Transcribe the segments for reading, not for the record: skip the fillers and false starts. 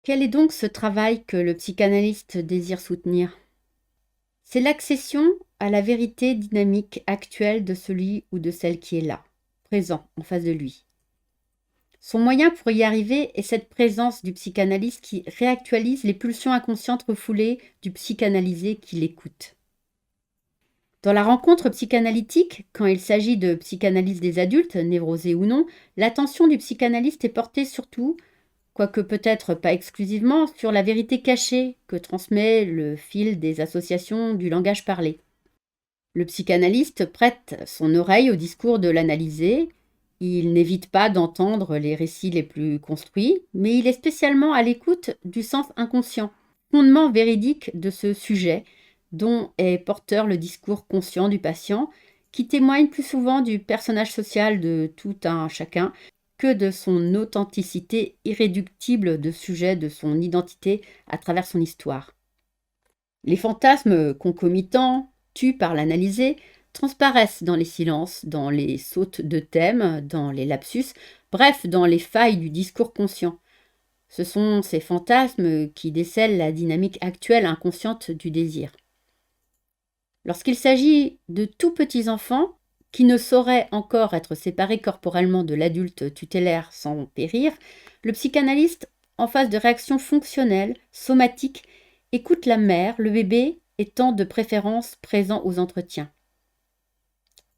Quel est donc ce travail que le psychanalyste désire soutenir? C'est l'accession à la vérité dynamique actuelle de celui ou de celle qui est là, présent, en face de lui. Son moyen pour y arriver est cette présence du psychanalyste qui réactualise les pulsions inconscientes refoulées du psychanalysé qui l'écoute. Dans la rencontre psychanalytique, quand il s'agit de psychanalyse des adultes, névrosés ou non, l'attention du psychanalyste est portée surtout, quoique peut-être pas exclusivement, sur la vérité cachée que transmet le fil des associations du langage parlé. Le psychanalyste prête son oreille au discours de l'analysé, il n'évite pas d'entendre les récits les plus construits, mais il est spécialement à l'écoute du sens inconscient, fondement véridique de ce sujet dont est porteur le discours conscient du patient, qui témoigne plus souvent du personnage social de tout un chacun que de son authenticité irréductible de sujet de son identité à travers son histoire. Les fantasmes concomitants, tus par l'analysé, transparaissent dans les silences, dans les sautes de thème, dans les lapsus, bref, dans les failles du discours conscient. Ce sont ces fantasmes qui décèlent la dynamique actuelle inconsciente du désir. Lorsqu'il s'agit de tout petits enfants, qui ne sauraient encore être séparés corporellement de l'adulte tutélaire sans périr, le psychanalyste, en phase de réaction fonctionnelle, somatique, écoute la mère, le bébé étant de préférence présent aux entretiens.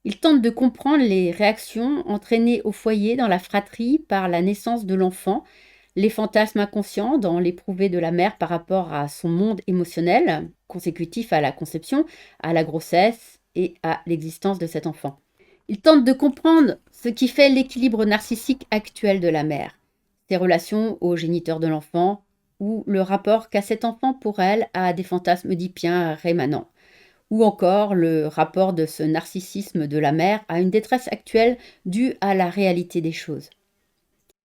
Il tente de comprendre les réactions entraînées au foyer dans la fratrie par la naissance de l'enfant, les fantasmes inconscients dans l'éprouvé de la mère par rapport à son monde émotionnel, consécutif à la conception, à la grossesse et à l'existence de cet enfant. Il tente de comprendre ce qui fait l'équilibre narcissique actuel de la mère, ses relations aux géniteurs de l'enfant ou le rapport qu'a cet enfant pour elle à des fantasmes oedipiens rémanents, ou encore le rapport de ce narcissisme de la mère à une détresse actuelle due à la réalité des choses.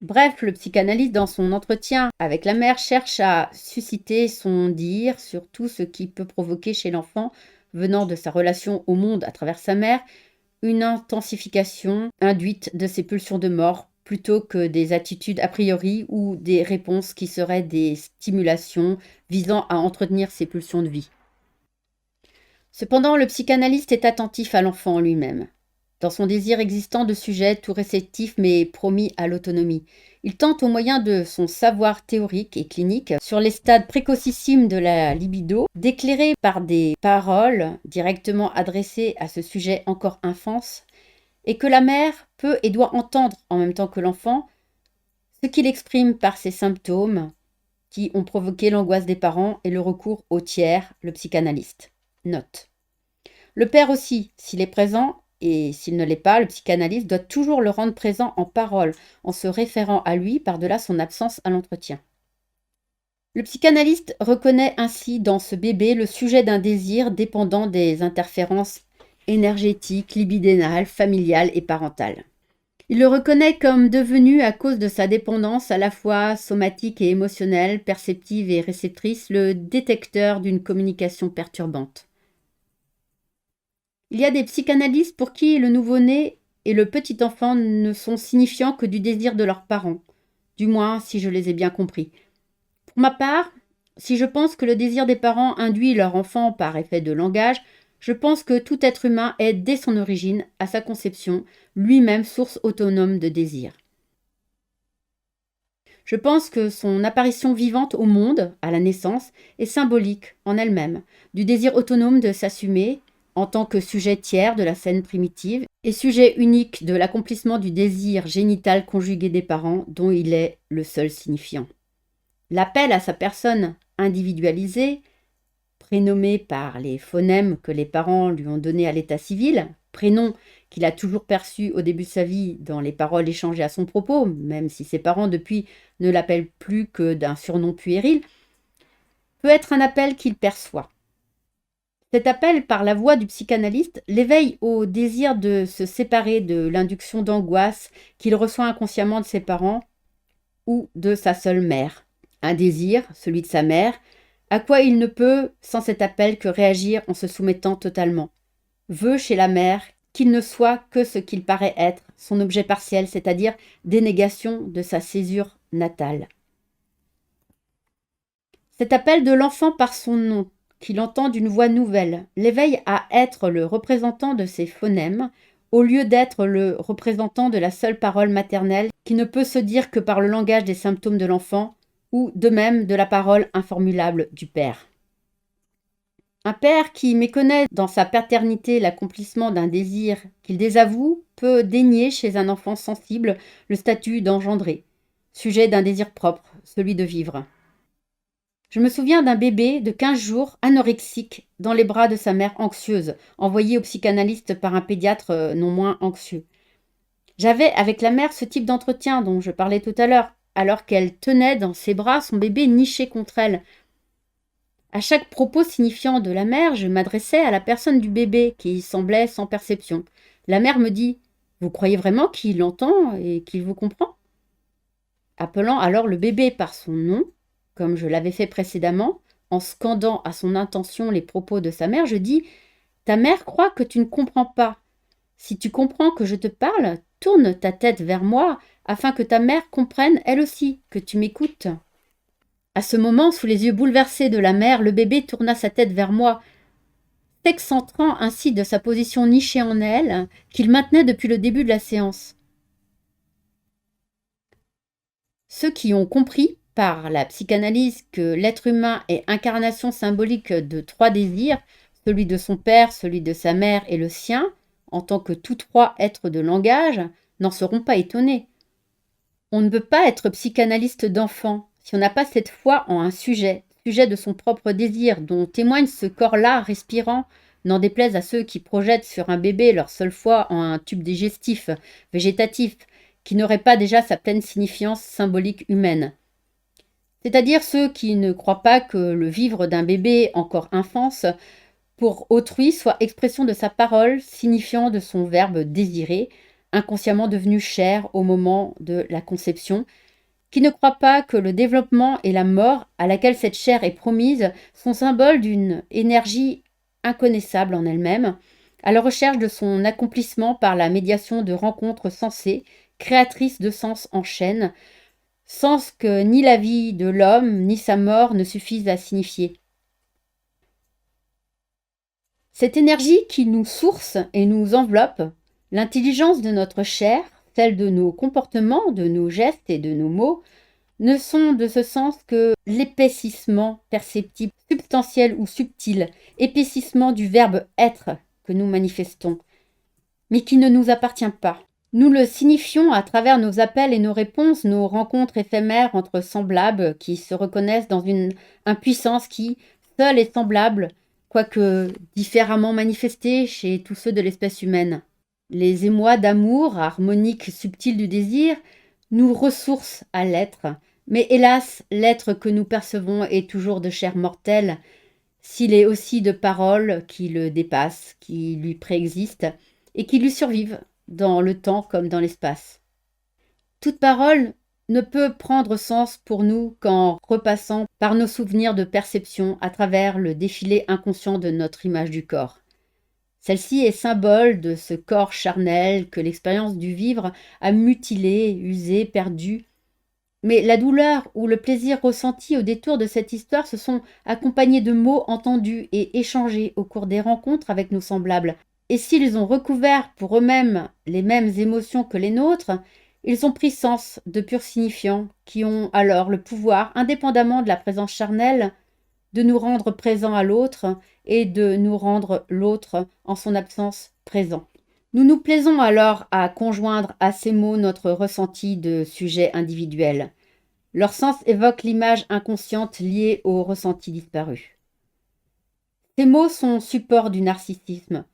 Bref, le psychanalyste, dans son entretien avec la mère, cherche à susciter son dire sur tout ce qui peut provoquer chez l'enfant, venant de sa relation au monde à travers sa mère, une intensification induite de ses pulsions de mort plutôt que des attitudes a priori ou des réponses qui seraient des stimulations visant à entretenir ses pulsions de vie. Cependant, le psychanalyste est attentif à l'enfant lui-même, dans son désir existant de sujet tout réceptif mais promis à l'autonomie. Il tente au moyen de son savoir théorique et clinique sur les stades précocissimes de la libido d'éclairer par des paroles directement adressées à ce sujet encore infance et que la mère peut et doit entendre en même temps que l'enfant, ce qu'il exprime par ses symptômes qui ont provoqué l'angoisse des parents et le recours au tiers, le psychanalyste. Note. Le père aussi, s'il est présent, et s'il ne l'est pas, le psychanalyste doit toujours le rendre présent en parole, en se référant à lui par-delà son absence à l'entretien. Le psychanalyste reconnaît ainsi dans ce bébé le sujet d'un désir dépendant des interférences énergétiques, libidinales, familiales et parentales. Il le reconnaît comme devenu, à cause de sa dépendance à la fois somatique et émotionnelle, perceptive et réceptrice, le détecteur d'une communication perturbante. Il y a des psychanalystes pour qui le nouveau-né et le petit enfant ne sont signifiants que du désir de leurs parents, du moins si je les ai bien compris. Pour ma part, si je pense que le désir des parents induit leur enfant par effet de langage, je pense que tout être humain est, dès son origine, à sa conception, lui-même source autonome de désir. Je pense que son apparition vivante au monde, à la naissance, est symbolique, en elle-même, du désir autonome de s'assumer, en tant que sujet tiers de la scène primitive, et sujet unique de l'accomplissement du désir génital conjugué des parents, dont il est le seul signifiant. L'appel à sa personne individualisée, prénommée par les phonèmes que les parents lui ont donnés à l'état civil, prénom qu'il a toujours perçu au début de sa vie dans les paroles échangées à son propos, même si ses parents depuis ne l'appellent plus que d'un surnom puéril, peut être un appel qu'il perçoit. Cet appel par la voix du psychanalyste l'éveille au désir de se séparer de l'induction d'angoisse qu'il reçoit inconsciemment de ses parents ou de sa seule mère. Un désir, celui de sa mère, à quoi il ne peut, sans cet appel, que réagir en se soumettant totalement. Veut chez la mère qu'il ne soit que ce qu'il paraît être, son objet partiel, c'est-à-dire dénégation de sa césure natale. Cet appel de l'enfant par son nom, qu'il entend d'une voix nouvelle, l'éveille à être le représentant de ses phonèmes, au lieu d'être le représentant de la seule parole maternelle qui ne peut se dire que par le langage des symptômes de l'enfant, ou de même de la parole informulable du père. Un père qui méconnaît dans sa paternité l'accomplissement d'un désir qu'il désavoue peut dénier chez un enfant sensible le statut d'engendré, sujet d'un désir propre, celui de vivre. Je me souviens d'un bébé de 15 jours, anorexique, dans les bras de sa mère anxieuse, envoyé au psychanalyste par un pédiatre non moins anxieux. J'avais avec la mère ce type d'entretien dont je parlais tout à l'heure, alors qu'elle tenait dans ses bras son bébé niché contre elle. À chaque propos signifiant de la mère, je m'adressais à la personne du bébé qui semblait sans perception. La mère me dit « Vous croyez vraiment qu'il entend et qu'il vous comprend ?» Appelant alors le bébé par son nom, comme je l'avais fait précédemment, en scandant à son intention les propos de sa mère, je dis « Ta mère croit que tu ne comprends pas. Si tu comprends que je te parle, tourne ta tête vers moi, afin que ta mère comprenne elle aussi que tu m'écoutes. » À ce moment, sous les yeux bouleversés de la mère, le bébé tourna sa tête vers moi, s'excentrant ainsi de sa position nichée en elle, qu'il maintenait depuis le début de la séance. Ceux qui ont compris par la psychanalyse que l'être humain est incarnation symbolique de 3 désirs, celui de son père, celui de sa mère et le sien, en tant que tous 3 êtres de langage, n'en seront pas étonnés. On ne peut pas être psychanalyste d'enfant si on n'a pas cette foi en un sujet de son propre désir, dont témoigne ce corps-là respirant, n'en déplaise à ceux qui projettent sur un bébé leur seule foi en un tube digestif, végétatif, qui n'aurait pas déjà sa pleine signifiance symbolique humaine. C'est-à-dire ceux qui ne croient pas que le vivre d'un bébé encore infance pour autrui soit expression de sa parole, signifiant de son verbe désiré, inconsciemment devenu chair au moment de la conception, qui ne croient pas que le développement et la mort à laquelle cette chair est promise sont symboles d'une énergie inconnaissable en elle-même, à la recherche de son accomplissement par la médiation de rencontres sensées, créatrices de sens en chaîne, sens que ni la vie de l'homme ni sa mort ne suffisent à signifier. Cette énergie qui nous source et nous enveloppe, l'intelligence de notre chair, celle de nos comportements, de nos gestes et de nos mots, ne sont de ce sens que l'épaississement perceptible, substantiel ou subtil, épaississement du verbe être que nous manifestons, mais qui ne nous appartient pas. Nous le signifions à travers nos appels et nos réponses, nos rencontres éphémères entre semblables qui se reconnaissent dans une impuissance qui, seule et semblable, quoique différemment manifestée chez tous ceux de l'espèce humaine. Les émois d'amour, harmoniques subtils du désir, nous ressourcent à l'être, mais hélas, l'être que nous percevons est toujours de chair mortelle, s'il est aussi de paroles qui le dépassent, qui lui préexistent et qui lui survivent, dans le temps comme dans l'espace. Toute parole ne peut prendre sens pour nous qu'en repassant par nos souvenirs de perception à travers le défilé inconscient de notre image du corps. Celle-ci est symbole de ce corps charnel que l'expérience du vivre a mutilé, usé, perdu. Mais la douleur ou le plaisir ressenti au détour de cette histoire se sont accompagnés de mots entendus et échangés au cours des rencontres avec nos semblables. Et s'ils ont recouvert pour eux-mêmes les mêmes émotions que les nôtres, ils ont pris sens de purs signifiants qui ont alors le pouvoir, indépendamment de la présence charnelle, de nous rendre présents à l'autre et de nous rendre l'autre en son absence présent. Nous nous plaisons alors à conjoindre à ces mots notre ressenti de sujet individuel. Leur sens évoque l'image inconsciente liée au ressenti disparu. Ces mots sont support du narcissisme.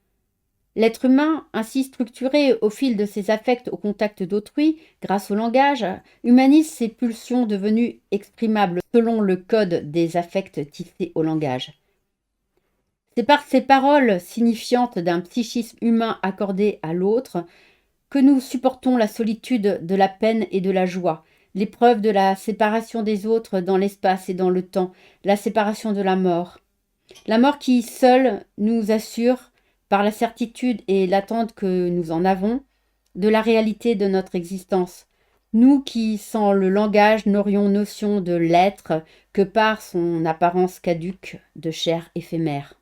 L'être humain, ainsi structuré au fil de ses affects au contact d'autrui, grâce au langage, humanise ses pulsions devenues exprimables selon le code des affects tissés au langage. C'est par ces paroles signifiantes d'un psychisme humain accordé à l'autre que nous supportons la solitude de la peine et de la joie, l'épreuve de la séparation des autres dans l'espace et dans le temps, la séparation de la mort. La mort qui, seule, nous assure, par la certitude et l'attente que nous en avons, de la réalité de notre existence, Nous qui, sans le langage, n'aurions notion de l'être que par son apparence caduque de chair éphémère.